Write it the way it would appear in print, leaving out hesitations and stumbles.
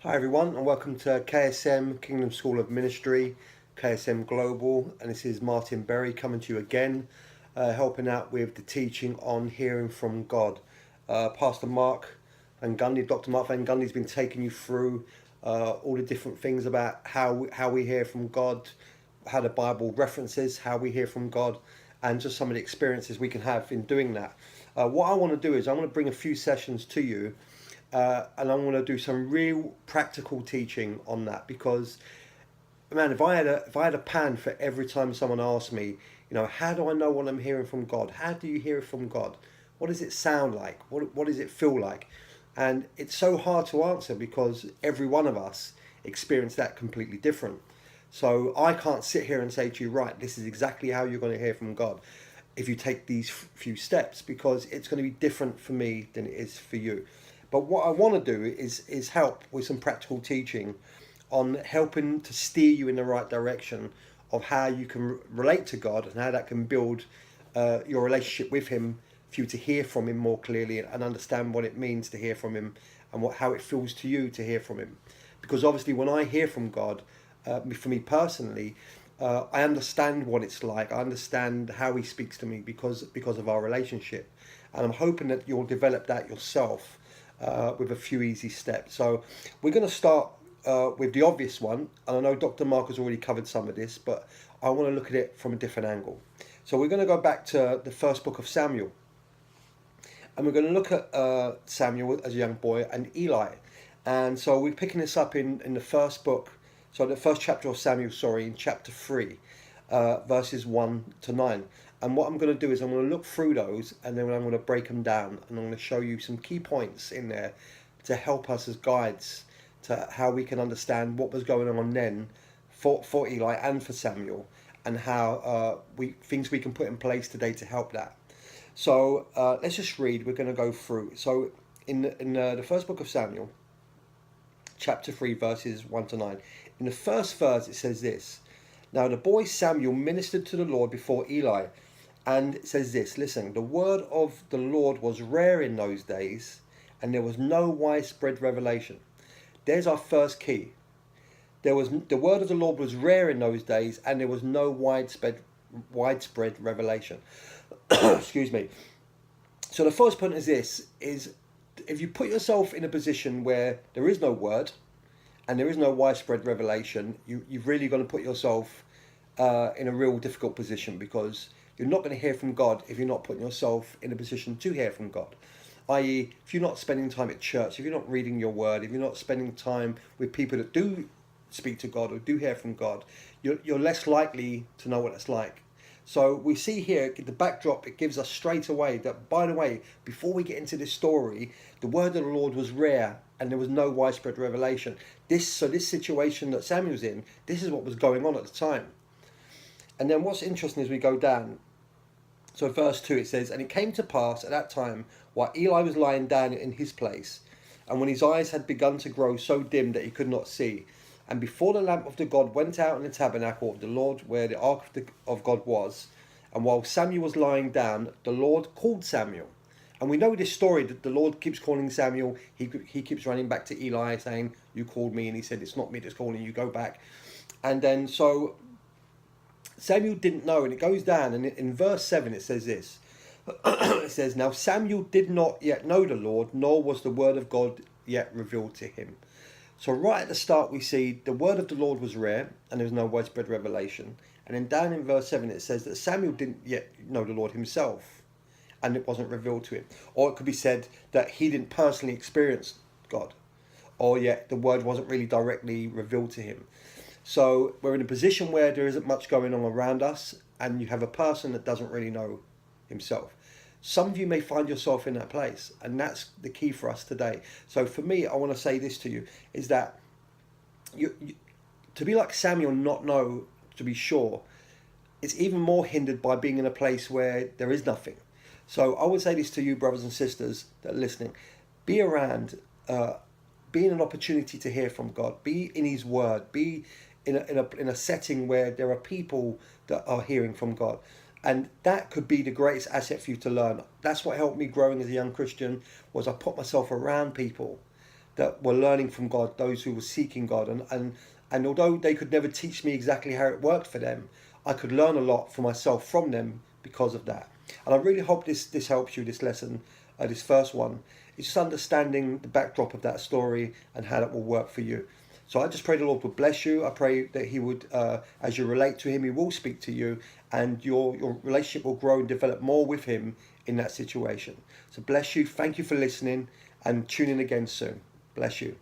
Hi everyone and welcome to KSM Kingdom School of Ministry, KSM Global, and this is Martin Berry coming to you again, helping out with the teaching on hearing from God. Pastor Mark Van Gundy, Dr. Mark Van Gundy's been taking you through all the different things about how we hear from God, how the Bible references how we hear from God, and just some of the experiences we can have in doing that. What I want to do is I want to bring a few sessions to you, and I'm going to do some real practical teaching on that because, man, if I had a pan for every time someone asks me, how do I know what I'm hearing from God? How do you hear from God? What does it sound like? What does it feel like? And it's so hard to answer because every one of us experience that completely different. So I can't sit here and say to you, right, this is exactly how you're going to hear from God if you take these few steps, because it's going to be different for me than it is for you. But what I want to do is help with some practical teaching on helping to steer you in the right direction of how you can relate to God and how that can build your relationship with Him, for you to hear from Him more clearly and understand what it means to hear from Him and how it feels to you to hear from Him. Because obviously, when I hear from God, for me personally, I understand what it's like. I understand how He speaks to me because of our relationship, and I'm hoping that you'll develop that yourself with a few easy steps. So we're going to start with the obvious one, and I know Dr. Mark has already covered some of this, but I want to look at it from a different angle. So we're going to go back to the first book of Samuel, and we're going to look at Samuel as a young boy and Eli. And so we're picking this up in the first book, so the first chapter of Samuel, sorry, in chapter 3, verses 1 to 9. And what I'm going to do is I'm going to look through those, and then I'm going to break them down, and I'm going to show you some key points in there to help us as guides to how we can understand what was going on then for Eli and for Samuel, and how things we can put in place today to help that. So let's just read. We're going to go through. So in the first book of Samuel, chapter 3, verses 1 to 9. In the first verse, it says this: Now the boy Samuel ministered to the Lord before Eli. And it says this, listen, the word of the Lord was rare in those days, and there was no widespread revelation. There's our first key. The word of the Lord was rare in those days, and there was no widespread revelation. Excuse me. So the first point is this: is if you put yourself in a position where there is no word and there is no widespread revelation, you've really got to put yourself in a real difficult position, because you're not going to hear from God if you're not putting yourself in a position to hear from God. I.e., if you're not spending time at church, if you're not reading your word, if you're not spending time with people that do speak to God or do hear from God, you're less likely to know what it's like. So we see here, the backdrop, it gives us straight away that, by the way, before we get into this story, the word of the Lord was rare and there was no widespread revelation. This situation that Samuel's in, this is what was going on at the time. And then what's interesting is we go down. So verse 2, it says, And it came to pass at that time, while Eli was lying down in his place, and when his eyes had begun to grow so dim that he could not see, and before the lamp of the God went out in the tabernacle of the Lord, where the ark of God was, and while Samuel was lying down, the Lord called Samuel. And we know this story, that the Lord keeps calling Samuel. He keeps running back to Eli saying, You called me. And he said, It's not me that's calling you, go back. And then so Samuel didn't know, and it goes down, and in verse 7 it says this. It says, Now Samuel did not yet know the Lord, nor was the word of God yet revealed to him. So right at the start we see the word of the Lord was rare, and there was no widespread revelation. And then down in verse 7 it says that Samuel didn't yet know the Lord himself, and it wasn't revealed to him. Or it could be said that he didn't personally experience God, or yet the word wasn't really directly revealed to him. So we're in a position where there isn't much going on around us, and you have a person that doesn't really know himself. Some of you may find yourself in that place, and that's the key for us today. So for me, I want to say this to you, is that you to be like Samuel, not know, to be sure, it's even more hindered by being in a place where there is nothing. So I would say this to you, brothers and sisters that are listening: be around, be in an opportunity to hear from God, be in His Word, be in a setting where there are people that are hearing from God. And that could be the greatest asset for you to learn. That's what helped me growing as a young Christian, was I put myself around people that were learning from God, those who were seeking God. And although they could never teach me exactly how it worked for them, I could learn a lot for myself from them because of that. And I really hope this helps you, this lesson, this first one. It's just understanding the backdrop of that story and how that will work for you. So I just pray the Lord would bless you. I pray that He would, as you relate to Him, He will speak to you, and your relationship will grow and develop more with Him in that situation. So bless you. Thank you for listening, and tune in again soon. Bless you.